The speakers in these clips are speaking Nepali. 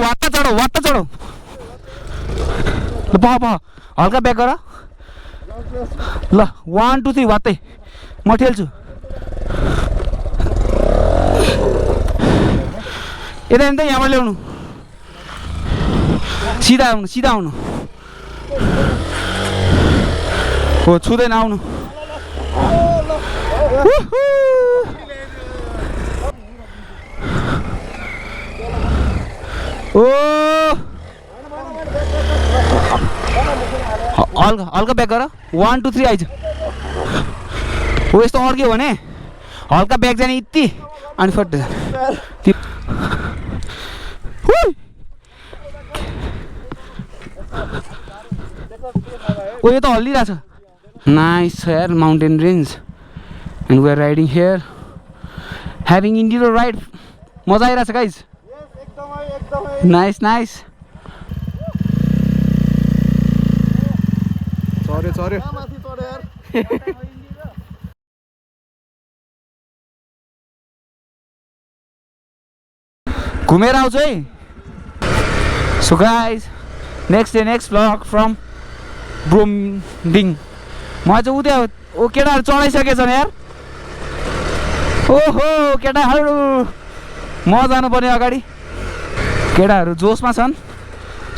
वाट्टा चढो ल पह हल्का ब्याक गर ल 1 2 3 वात्तै म ठेल्छु यता नि त यहाँबाट ल्याउनु सिधा आउनु हो छुँदैन आउनु ओ हल्का ब्याक गर 1 2 3 आइज हो यस्तो अड्क्यो भने हल्का ब्याक जाने यति अनि फट ओ यो त हल्लिरहेछ नाइस यार mountain range and we are riding here having enduro ride मजा आइरहेछ गाइज नाइस चढ्यो घुमेर आउँछु है so guys next vlog from ब्रोमडिङ म चाहिँ उता ओ केटाहरू चढाइसकेछन् यार ओहो केटाहरू म जानुपर्ने अगाडि केटाहरू जोसमा छन्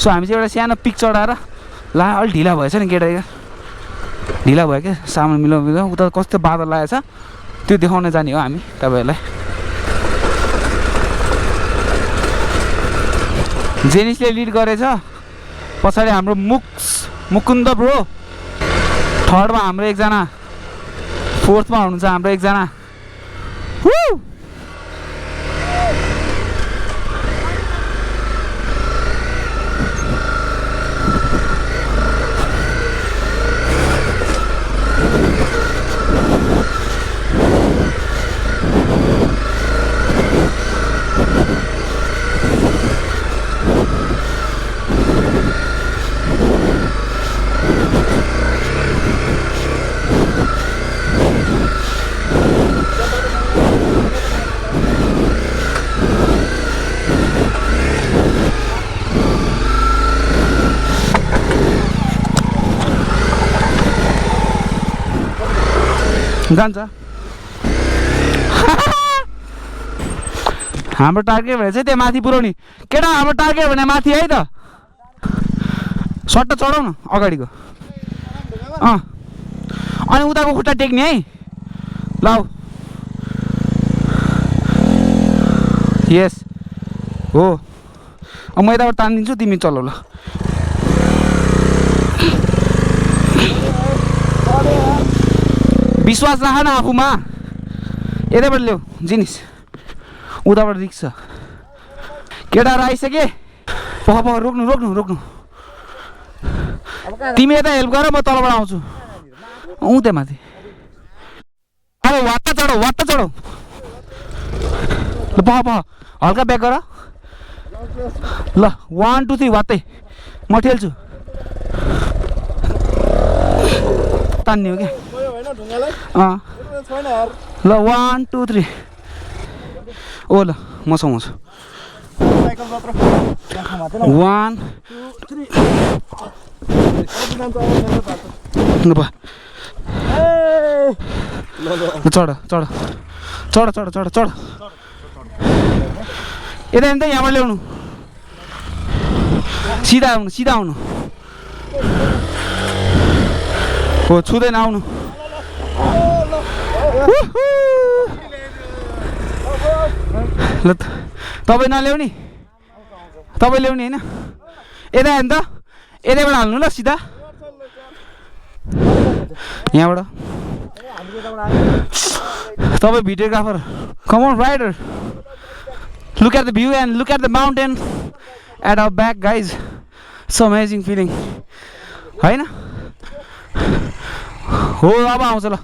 सो हामी चाहिँ एउटा सानो पिक चढाएर ला अलि ढिला भएछ नि केटा ढिला भयो क्या सामान मिलाउ उता कस्तो बादल लागेछ त्यो देखाउन जाने हो हामी तपाईँहरूलाई जेनिसले लिड गरेछ पछाडि हाम्रो मुकुन्द ब्रो थर्डमा हाम्रो एकजना फोर्थमा हुनुहुन्छ हाम्रो एकजना जान्छ हाम्रो टार्गेट भने चाहिँ त्यहाँ माथि पुऱ्याउने केटा हाम्रो टार्गेट भने माथि है त सट्ट चढाउ न अगाडिको अनि उताको खुट्टा टेक्ने है ल यस हो म यताबाट तानिदिन्छु तिमी चलाउ ल विश्वास राख न आफूमा यतैबाट ल्याऊ जिनिस उताबाट रिक्स छ केटाहरू आइसके पख रोक्नु तिमी यता हेल्प गर म तलबाट आउँछु त्यहाँ माथि अरे वाट्टा चढो ल पख हल्का ब्याक गर ल 1 2 3 वात्तै म ठेल्छु तान्ने हो क्या ल 1 2 3 ओ ल म समाउँछु 1 2 3 चढ यता नि त यहाँबाट ल्याउनु सिधा आउनु हो छुँदैन आउनु ल तपाईँ नल्याउने तपाईँ ल्याउने होइन यता हेर्नु त यतैबाट हाल्नु ल सिधा यहाँबाट तपाईँ videographer come on rider look at the view and look at the mountain at our back guys so amazing feeling हैन हो अब आउँछ ल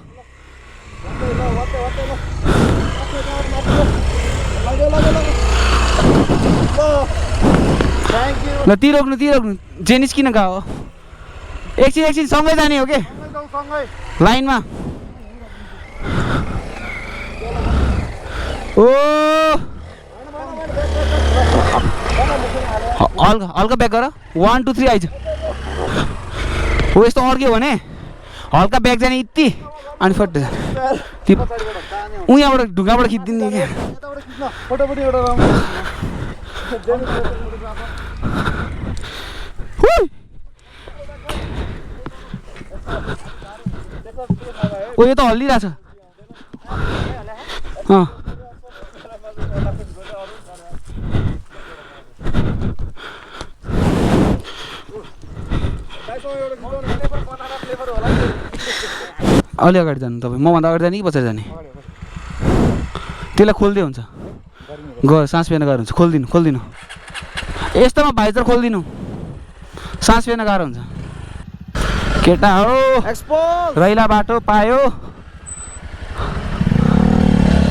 ल ती रोक्नु जेनिस किन गयो एकछिन सँगै जाने हो के लाइनमा ओ हल्का हल्का ब्याक गर 1 2 3 आइज हो यस्तो अड्क्यो भने हल्का ब्याक जाने यति अनि फट उ यहाँबाट ढुङ्गाबाट खिच्दिने क्या ओ यो त हल्लिरहेछ अलि अगाडि जानु तपाईँ मभन्दा अगाडि जाने कि पछाडि जाने त्यसलाई खोल्दै हुन्छ गयो सास फेर्न गाह्रो हुन्छ खोलिदिनु यस्तोमा भाइजर खोलिदिनु सास फेर्न गाह्रो हुन्छ केटा हो रैला बाटो पायो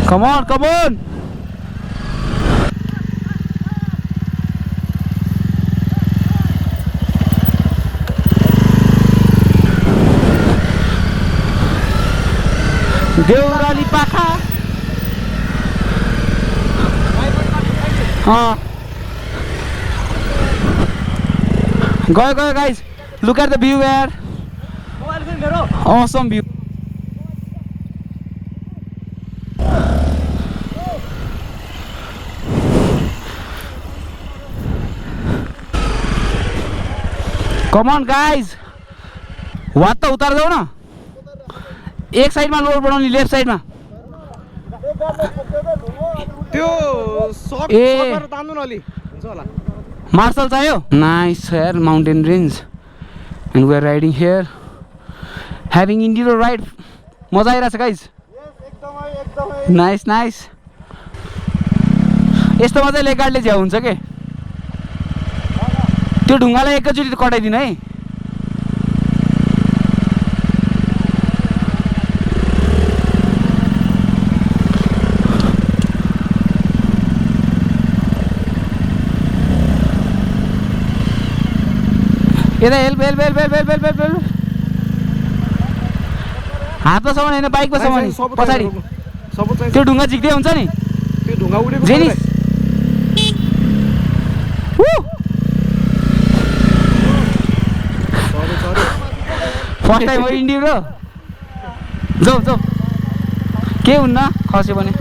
कमन देउराली पाखा गयो guys look at the view यार awesome view come on guys वात त उतार जाऊ न एक साइडमा लोड बढाउने लेफ्ट साइडमा त्यो सकर तान्नु न अलि हुन्छ होला मार्शल चाहियो नाइस यार mountain range and we are riding here having enduro ride मजा आइरहेछ गाइज नाइस यस्तोमा चाहिँ लेग गार्डले झ्याउ हुन्छ के त्यो ढुङ्गालाई एकैचोटि कटाइदिनु है यता हेल्प हातमा सामान होइन बाइकमा सामान पछाडि त्यो ढुङ्गा झिक्दै हुन्छ नि त्यो ढुङ्गा उडेको जेनिस फर्स्ट टाइम हो इन्डिरो जाऊ के हुन्न खस्यो भने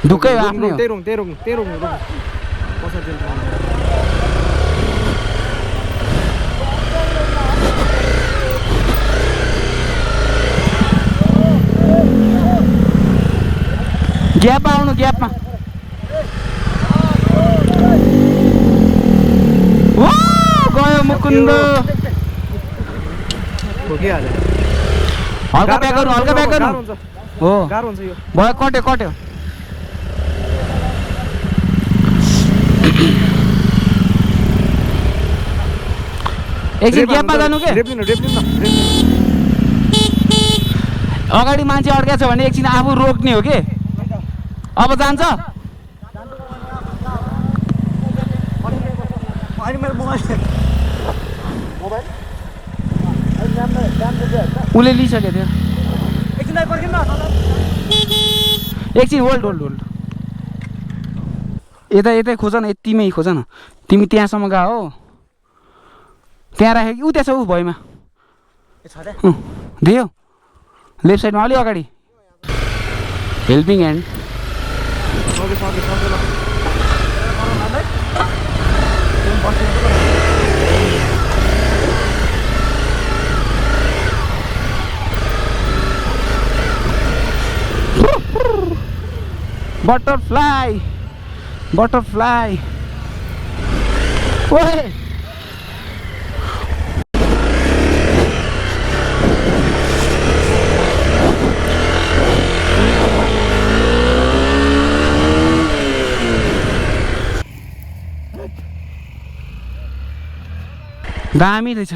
ढुक्कै हो आफ्नै हो त्यही रोक्नु ग्यापमा आउनु ग्यापमा गयो मुकुन्द हल्का ब्याक गर्नु हो गाह्रो हुन्छ यो भयो कट्यो एकछिन ग्यापमा जानु के अगाडि मान्छे अड्किएको छ भने एकछिन आफू रोक्ने हो के अब जान्छ उसले लिइसक्यो त्यो एकछिन होल्ड यतै खोज न यतिमै खोज न तिमी त्यहाँसम्म गा हो त्यहाँ राखेको ऊ त्यहाँ छ ऊ भएमा दियो लेफ्ट साइडमा अलि अगाडि हेल्पिङ ह्यान्ड बटरफ्लाई ओए दामी रहेछ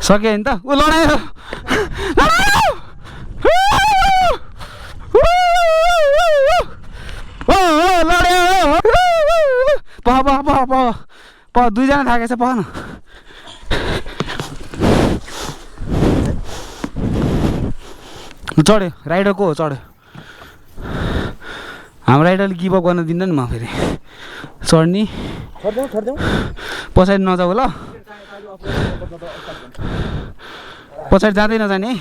सक्यो नि त ऊ लडायो प दुईजना थाकेछ प न चढ्यो राइडरको हो चढ्यो हाम्रो राइडरले गिभ अप गर्न दिन्न नि म फेरि चढ्ने पछाडि नजाऊ ल पछाडि जाँदै नजाने है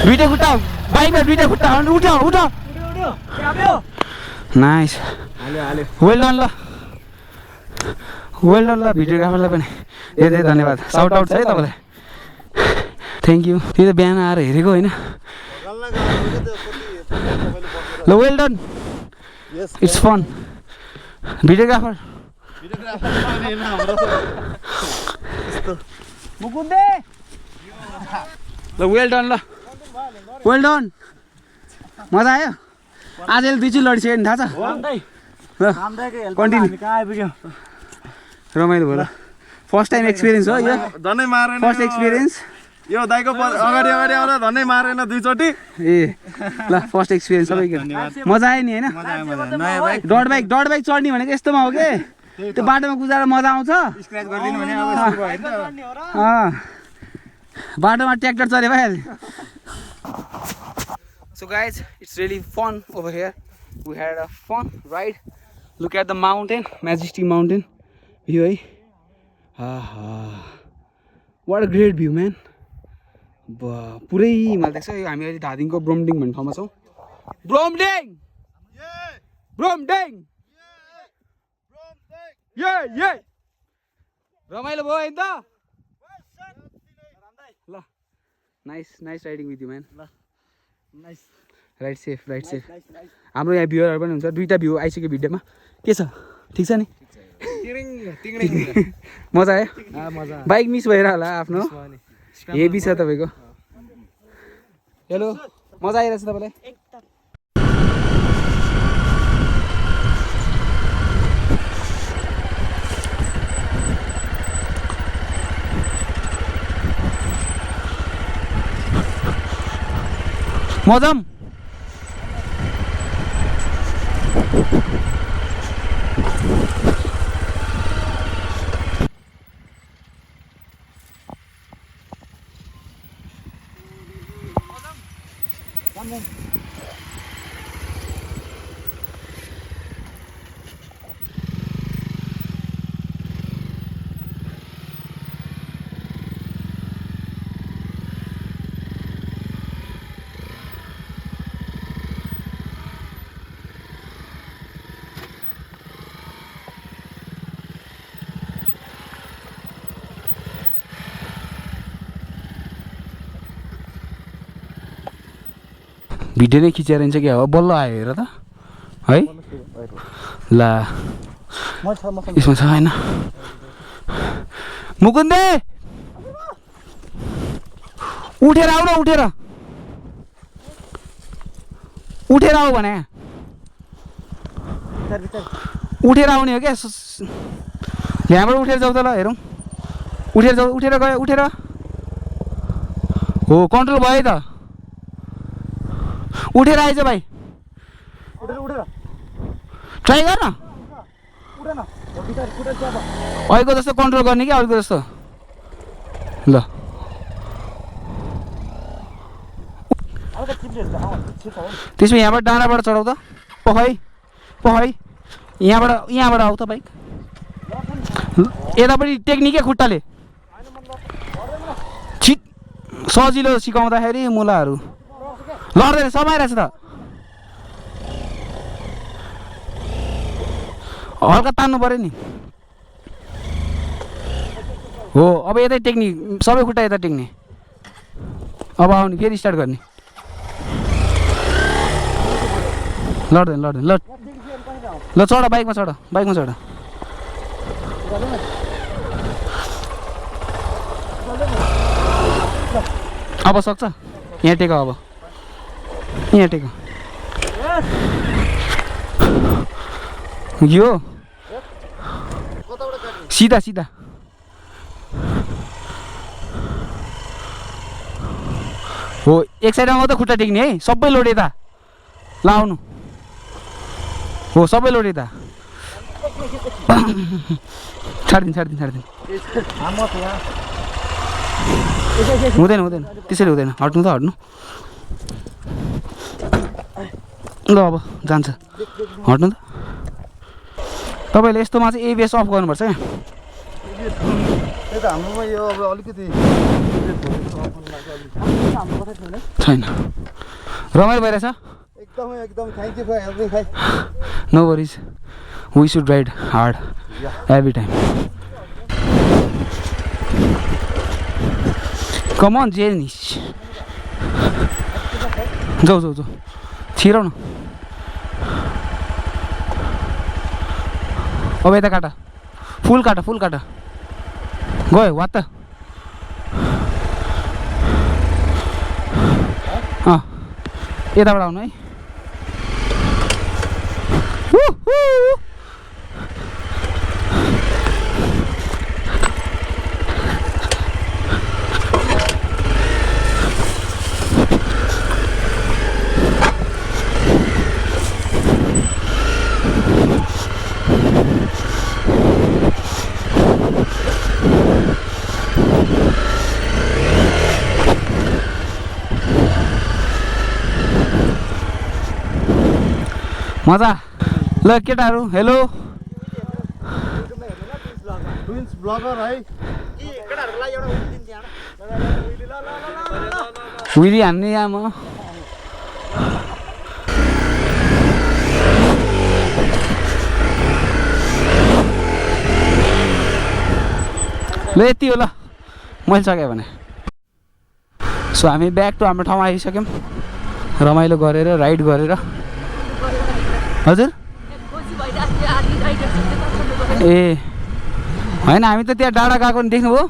दुईटा खुट्टा बाइकमा दुईटा खुट्टा उठ्यो उठ्यो नाइस वेल डन ल भिडियोग्राफरलाई पनि धेरै धन्यवाद साउट आउट छ है तपाईँलाई थ्याङ्क यू त्यही त बिहान आएर हेरेको होइन ल well done it's fun videographer ल वेल डन मजा आयो आजले दुई चाहिँ लडिसक्यो नि थाहा छ ल कन्टिन्यू रमाइलो भयो ल फर्स्ट टाइम एक्सपिरियन्स हो यो धनै मारेन फर्स्ट एक्सपिरियन्स यो दाइको अगाडि आउँदा धनै मारेन दुईचोटि ए ल फर्स्ट एक्सपिरियन्स सबैको मजा आयो नि होइन डट बाइक चढ्ने भनेको यस्तोमा हो के त्यो बाटोमा कुदाएर मजा आउँछ बाटोमा ट्र्याक्टर चढे भइहाल्यो So guys, it's really fun over here. We had a fun ride. Look at the mountain, majestic mountain view. What a great view, man. पुरै मलाई देख्छ यो हामी अहिले धादिङको ब्रोमडिङ भन्ने ठाउँमा छौँ ब्रोमडिङ रमाइलो भयो होइन त ल nice riding with you man right safe हाम्रो यहाँ भ्युअरहरू पनि हुन्छ दुईवटा भ्यू आइसक्यो भिडियोमा के छ ठिक छ नि मजा आयो बाइक मिस भएर होला आफ्नो हेभी छ तपाईँको हेलो मजा आइरहेछ तपाईँलाई मजाम भिडियो नै खिचेर हिँड्छ क्या हो बल्ल आयो हेर त है ल यसमा छ होइन मुकुन्दे उठेर आऊ न उठेर आऊ भने उठेर आउने हो क्या यहाँबाट उठेर जाऊ त ल हेरौँ उठेर गयो हो कन्ट्रोल भयो त उठेर आइज भाइ ट्राई गर न अहिलेको जस्तो कन्ट्रोल गर्ने क्या अहिलेको जस्तो ल त्यसमा यहाँबाट डाँडाबाट चढाउ त पखै यहाँबाट आऊ त बाइक यतापट्टि टेक्निकै खुट्टाले छिट सजिलो सिकाउँदाखेरि मुलाहरू लड्दैन समाइरहेछ त हल्का तान्नु पऱ्यो नि हो अब यतै टेक्ने सबै खुट्टा यता टेक्ने अब आउने फेरि स्टार्ट गर्ने लड्दैन ल चढ बाइकमा चढ अब सक्छ यहाँ टेक अब यहाँ टेक यो सीधा हो एक साइडमा मात्रै खुट्टा टेक्ने है सबै लोड यता ल आउनु हो सबै लोड यता छाडिदिनु हुँदैन हुँदैन त्यसरी हुँदैन हट्नु त हट्नु ल अब जान्छ हट्नु त तपाईँले यस्तोमा चाहिँ एबिएस अफ गर्नुपर्छ क्या त्यही त हाम्रोमा यो अब अलिकति छैन रमाइलो भइरहेछ एकदमै एकदम थ्याङ्क यू फर हेल्पिङ भाइ no worries we should ride hard every time come on जेनिस जाऊ जाऊ जाऊ छिराउ न अब यता काटा फुल काटा गयो वाट त यताबाट आउनु है मजा ल केटाहरू हेलो ट्विन्स ब्लगर है केटाहरुलाई एउटा उली दिन्छ यहाँ विली हान्ने यहाँ म ल यति हो ल मैले सकेँ भने सो हामी ब्याक टु हाम्रो ठाउँमा आइसक्यौँ रमाइलो गरेर राइड गरेर हजुर ए होइन हामी त त्यहाँ डाँडा गएको नि देख्नुभयो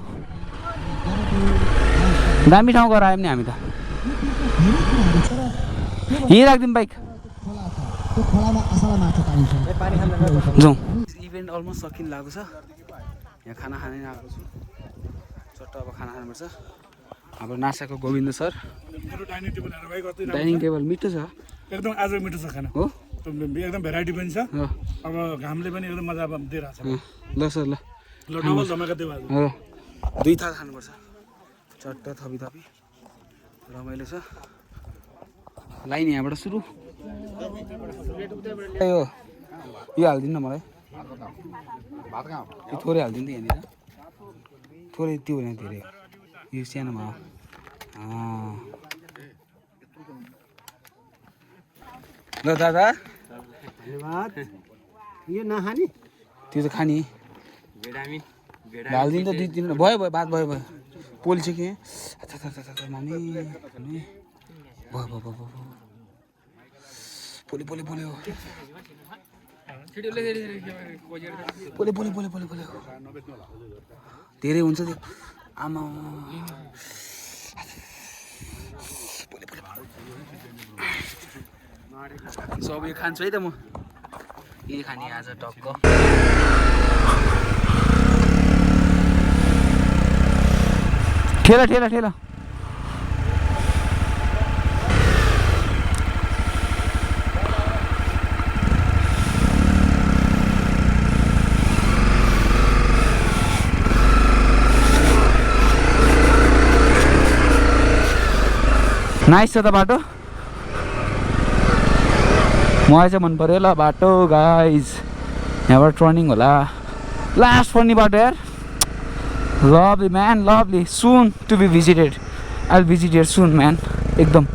दामी ठाउँ गएर आयौँ नि हामी त यहीँ राखिदिउँ बाइक जाउँ इभेन्ट अलमोस्ट सकिन लागेको छ यहाँ खाना खानै आएको छु चट्ट अब खाना खानुपर्छ हाम्रो नासाको गोविन्द सर डाइनिङ टेबल मिठो छ एकदम आज मिठो छ खाना हो एकदम भेराइटी पनि छ अब घामले पनि एकदम मजा दिइरहेको छ ल सर ल डबल धमाका दियो आज हो 2 थाल खानुपर्छ चट्ट थपी थपी रमाइलो छ लाइन यहाँबाट सुरु यो हालिदिनु न मलाई यो थोरै हालिदिनु त यहाँनिर थोरै त्यो होइन धेरै यो सानोमा ल दादा धन्यवाद यो नखाने त्यो त खाने हालिदिनु त 2-3 भयो बात भयो पोल्छ कि मामी भयो पोल्यो धेरै हुन्छ त्यो आमा सब यो खान्छु है त म यही खाने आज टक्क ठेला नाइस छ त बाटो मलाई चाहिँ मन पर्यो ल बाटो गाइज यहाँबाट टर्निङ होला लास्ट पर्ने बाटो यार lovely man lovely soon to be visited I'll visit here soon man एकदम